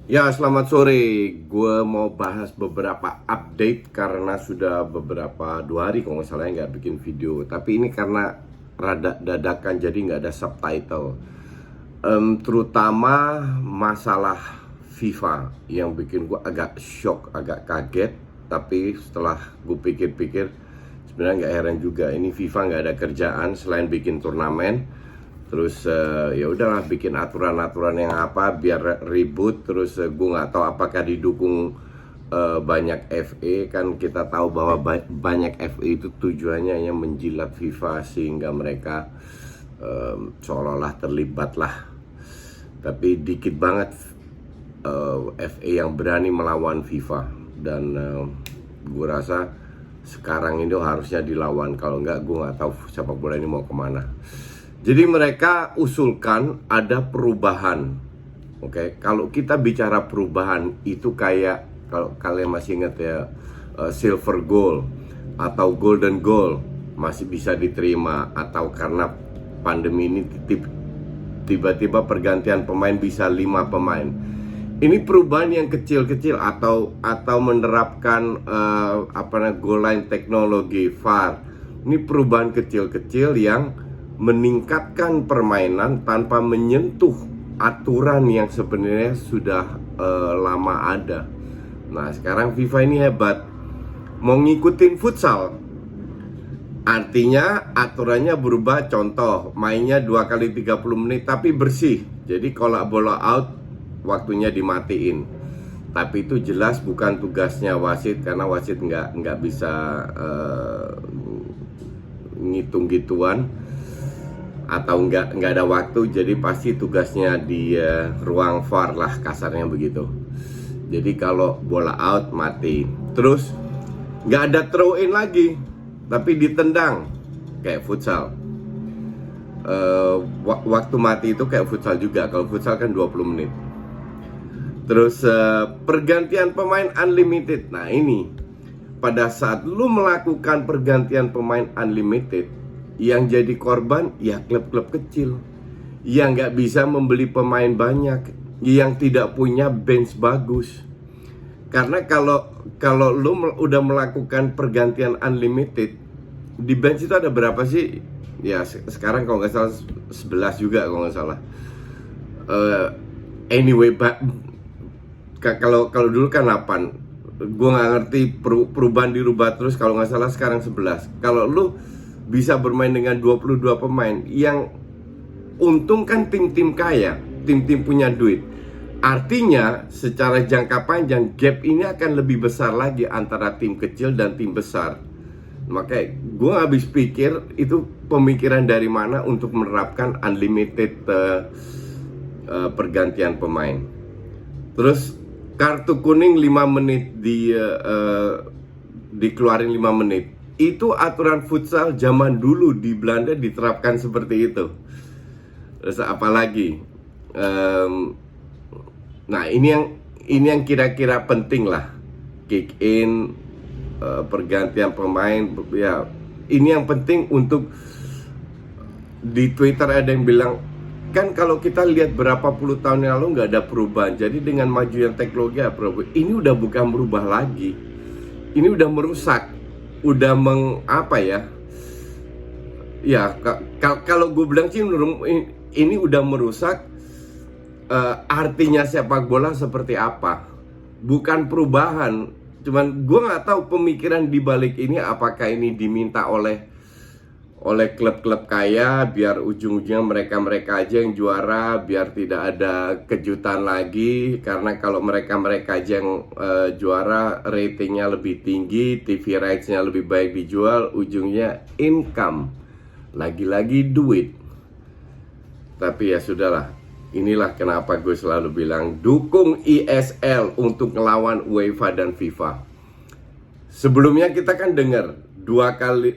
Ya, selamat sore. Gue mau bahas beberapa update karena sudah beberapa 2 hari kalau nggak salah nggak bikin video. Tapi ini karena rada dadakan jadi nggak ada subtitle. Terutama masalah FIFA yang bikin gue agak shock, agak kaget. Tapi setelah gue pikir-pikir, sebenarnya nggak heran juga. Ini FIFA nggak ada kerjaan selain bikin turnamen. Terus ya udahlah bikin aturan-aturan yang apa biar ribut. Terus gue nggak tahu apakah didukung banyak FA. Kan kita tahu bahwa banyak FA itu tujuannya hanya menjilat FIFA sehingga mereka seolah-olah terlibat lah. Tapi dikit banget FA yang berani melawan FIFA. Dan gue rasa sekarang ini harusnya dilawan. Kalau nggak, gue nggak tahu sepak bola ini mau kemana. Jadi mereka usulkan ada perubahan. Oke, kalau kita bicara perubahan itu kayak kalau kalian masih ingat ya, silver goal atau golden goal masih bisa diterima, atau karena pandemi ini tiba-tiba pergantian pemain bisa 5 pemain. Ini perubahan yang kecil-kecil atau menerapkan goal line teknologi VAR. Ini perubahan kecil-kecil yang meningkatkan permainan tanpa menyentuh aturan yang sebenarnya sudah lama ada. Nah, sekarang FIFA ini hebat, mau ngikutin futsal. Artinya aturannya berubah, contoh mainnya 2 kali 30 menit tapi bersih. Jadi kalau bola out waktunya dimatiin. Tapi itu jelas bukan tugasnya wasit, karena wasit nggak bisa ngitung gituan atau nggak ada waktu. Jadi pasti tugasnya di ruang VAR lah, kasarnya begitu. Jadi kalau bola out mati. Terus nggak ada throw in lagi, tapi ditendang kayak futsal. Waktu mati itu kayak futsal juga. Kalau futsal kan 20 menit. Terus pergantian pemain unlimited. Nah ini, pada saat lu melakukan pergantian pemain unlimited, yang jadi korban ya klub-klub kecil yang nggak bisa membeli pemain banyak, yang tidak punya bench bagus. Karena kalau lu udah melakukan pergantian unlimited, di bench itu ada berapa sih? Ya sekarang kalau nggak salah 11 juga kalau nggak salah. Anyway, kalau dulu kan 8. Gue nggak ngerti perubahan dirubah terus. Kalau nggak salah sekarang 11. Kalau lu bisa bermain dengan 22 pemain, yang untung kan tim-tim kaya, tim-tim punya duit. Artinya secara jangka panjang gap ini akan lebih besar lagi antara tim kecil dan tim besar. Makanya gue habis pikir itu pemikiran dari mana untuk menerapkan unlimited pergantian pemain. Terus kartu kuning 5 menit dikeluarin 5 menit. Itu aturan futsal zaman dulu di Belanda diterapkan seperti itu. Terus apalagi? Nah ini yang kira-kira penting lah. Kick in, pergantian pemain, ya. Ini yang penting untuk di Twitter ada yang bilang, kan kalau kita lihat berapa puluh tahun yang lalu nggak ada perubahan. Jadi dengan majunya teknologi ini udah bukan merubah lagi. Ini udah merusak. Udah kalau gue bilang sih ini udah merusak artinya sepak bola seperti apa, bukan perubahan. Cuman gue nggak tahu pemikiran di balik ini, apakah ini diminta oleh klub-klub kaya biar ujung-ujungnya mereka aja yang juara, biar tidak ada kejutan lagi. Karena kalau mereka aja yang juara, ratingnya lebih tinggi, TV rights-nya lebih baik dijual, ujungnya income, lagi-lagi duit. Tapi ya sudahlah, inilah kenapa gue selalu bilang dukung ESL untuk ngelawan UEFA dan FIFA. Sebelumnya kita kan dengar 2 kali,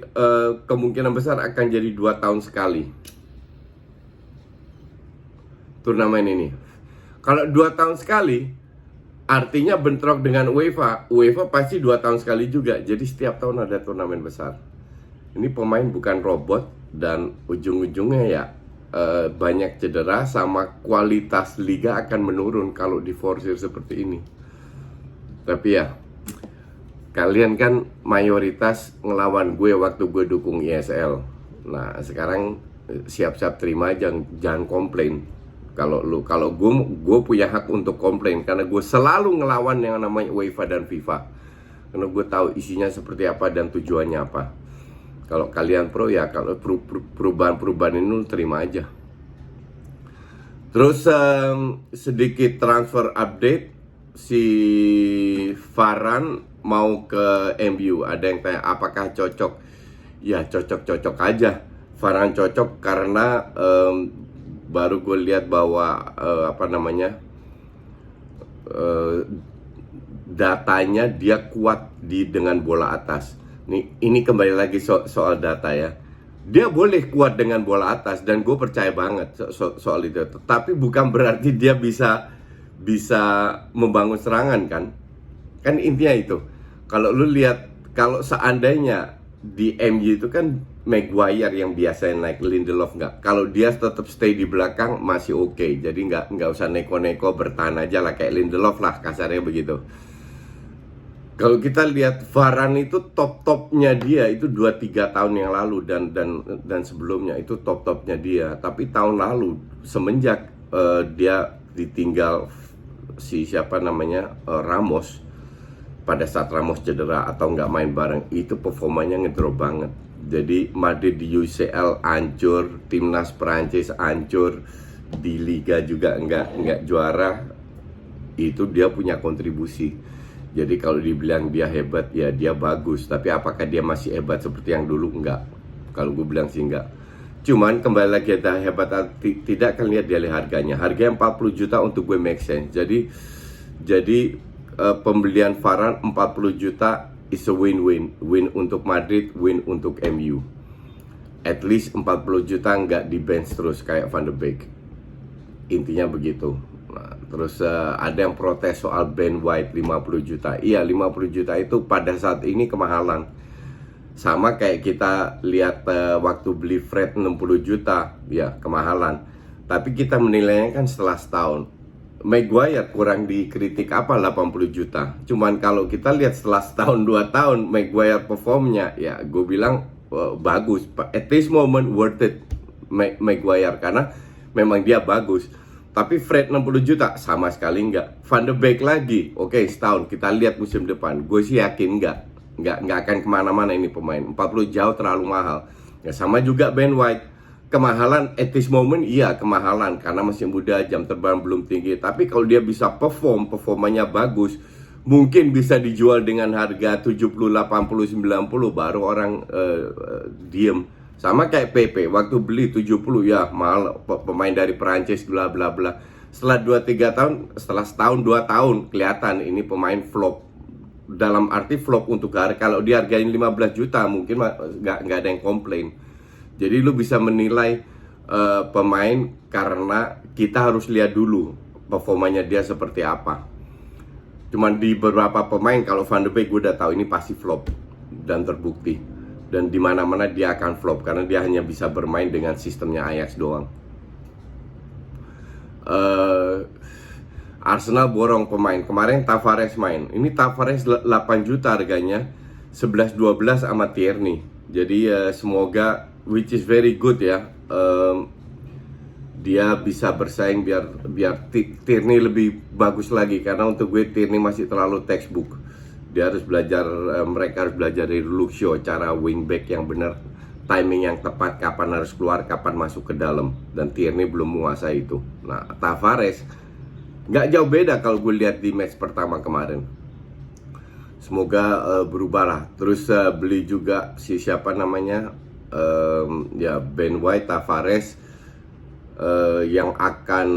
kemungkinan besar akan jadi 2 tahun sekali turnamen ini. Kalau 2 tahun sekali, artinya bentrok dengan UEFA pasti 2 tahun sekali juga. Jadi setiap tahun ada turnamen besar. Ini pemain bukan robot, dan ujung-ujungnya ya banyak cedera, sama kualitas liga akan menurun kalau diforsir seperti ini. Tapi ya, kalian kan mayoritas ngelawan gue waktu gue dukung ISL. Nah sekarang siap-siap terima, jangan komplain. Kalau gue punya hak untuk komplain karena gue selalu ngelawan yang namanya UEFA dan FIFA. Karena gue tahu isinya seperti apa dan tujuannya apa. Kalau kalian pro ya, kalau perubahan-perubahan ini lu terima aja. Terus sedikit transfer update, si Varane mau ke MU. Ada yang tanya apakah cocok? Ya cocok-cocok aja. Varane cocok karena baru gue lihat bahwa datanya dia kuat dengan bola atas. Ini kembali lagi soal data ya. Dia boleh kuat dengan bola atas dan gue percaya banget soal itu. Tapi bukan berarti dia bisa membangun serangan kan. Kan intinya itu. Kalau lu lihat, kalau seandainya di MU itu kan Maguire yang biasanya naik, Lindelof nggak. Kalau dia tetap stay di belakang masih oke. Jadi nggak usah neko-neko, bertahan aja lah kayak Lindelof lah, kasarnya begitu. Kalau kita lihat Varane itu top-topnya dia itu 2-3 tahun yang lalu dan sebelumnya itu top-topnya dia. Tapi tahun lalu semenjak dia ditinggal Ramos, pada saat Ramos cedera atau nggak main bareng, itu performanya ngedrop banget. Jadi Madrid di UCL hancur, timnas Prancis hancur, di Liga juga nggak juara. Itu dia punya kontribusi. Jadi kalau dibilang dia hebat, ya dia bagus. Tapi apakah dia masih hebat seperti yang dulu? Enggak. Kalau gue bilang sih enggak. Cuman kembali lagi, ada hebat atau tidak kan lihat dia harganya. Harganya 40 juta untuk gue make sense. Jadi pembelian Varane 40 juta is a win-win. Win untuk Madrid, win untuk MU. At least 40 juta nggak di bench terus kayak Van de Beek. Intinya begitu. Nah, terus ada yang protes soal Ben White 50 juta. Iya, 50 juta itu pada saat ini kemahalan. Sama kayak kita lihat waktu beli Fred 60 juta, ya kemahalan. Tapi kita menilainya kan setelah setahun. Maguire kurang dikritik apa 80 juta. Cuman kalau kita lihat setelah setahun 2 tahun Maguire performnya, ya gue bilang bagus. At this moment worth it Maguire karena memang dia bagus. Tapi Fred 60 juta sama sekali enggak. Van de Beek lagi, oke, setahun kita lihat musim depan. Gue sih yakin enggak akan kemana-mana ini pemain. 40 jauh terlalu mahal. Ya sama juga Ben White. Kemahalan at this moment, iya kemahalan karena masih muda, jam terbang belum tinggi. Tapi kalau dia bisa performanya bagus, mungkin bisa dijual dengan harga 70, 80, 90 baru orang diem. Sama kayak PP, waktu beli 70 ya mahal, pemain dari Perancis bla bla bla. Setelah 2-3 tahun, setelah setahun 2 tahun kelihatan ini pemain flop. Dalam arti flop untuk harga. Kalau dia hargain 15 juta mungkin nggak ada yang komplain. Jadi lu bisa menilai pemain karena kita harus lihat dulu performanya dia seperti apa. Cuman di beberapa pemain, kalau Van de Beek gue udah tahu ini pasti flop dan terbukti. Dan di mana-mana dia akan flop karena dia hanya bisa bermain dengan sistemnya Ajax doang. Arsenal borong pemain. Kemarin Tavares main. Ini Tavares 8 juta harganya, 11-12 sama Tierney. Jadi semoga, which is very good ya, dia bisa bersaing biar Tierney lebih bagus lagi. Karena untuk gue Tierney masih terlalu textbook. Dia harus belajar, mereka harus belajar dari Luke Shaw, cara wingback yang benar, timing yang tepat, kapan harus keluar, kapan masuk ke dalam. Dan Tierney belum menguasai itu. Nah, Tavares nggak jauh beda kalau gue lihat di match pertama kemarin. Semoga berubah lah. Terus beli juga siapa namanya, ya Ben White, Tavares, yang akan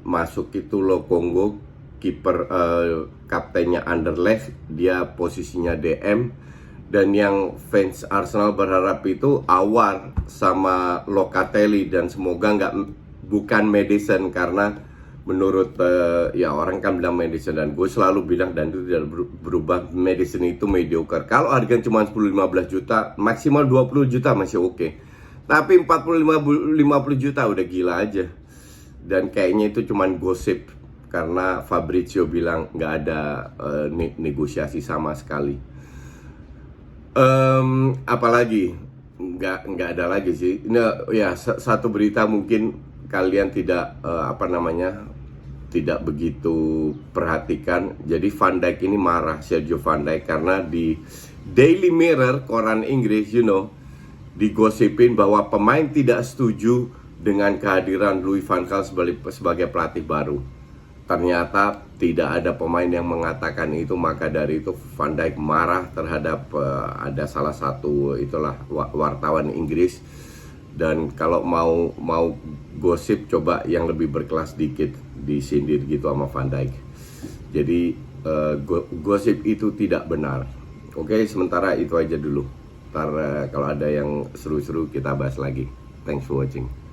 masuk itu Lokonga, kiper kaptennya Anderlecht, dia posisinya DM. Dan yang fans Arsenal berharap itu Aouar sama Locatelli, dan semoga bukan Maddison karena menurut ya orang kan bilang Maddison, dan gue selalu bilang dan itu tidak berubah, Maddison itu mediocre. Kalau harganya cuma 10-15 juta, maksimal 20 juta masih oke. Tapi 50 juta udah gila aja. Dan kayaknya itu cuman gosip karena Fabrizio bilang nggak ada negosiasi sama sekali. Apalagi nggak ada lagi sih. Nah, ya satu berita mungkin kalian tidak tidak begitu perhatikan. Jadi Van Dijk ini marah, Sergio Van Dijk, karena di Daily Mirror, koran Inggris, digosipin bahwa pemain tidak setuju dengan kehadiran Louis van Gaal sebagai pelatih baru. Ternyata tidak ada pemain yang mengatakan itu, maka dari itu Van Dijk marah terhadap ada salah satu wartawan Inggris. Dan kalau mau gosip, coba yang lebih berkelas dikit, disindir gitu sama Van Dijk. Jadi gosip itu tidak benar. Oke, sementara itu aja dulu. Ntar kalau ada yang seru-seru kita bahas lagi. Thanks for watching.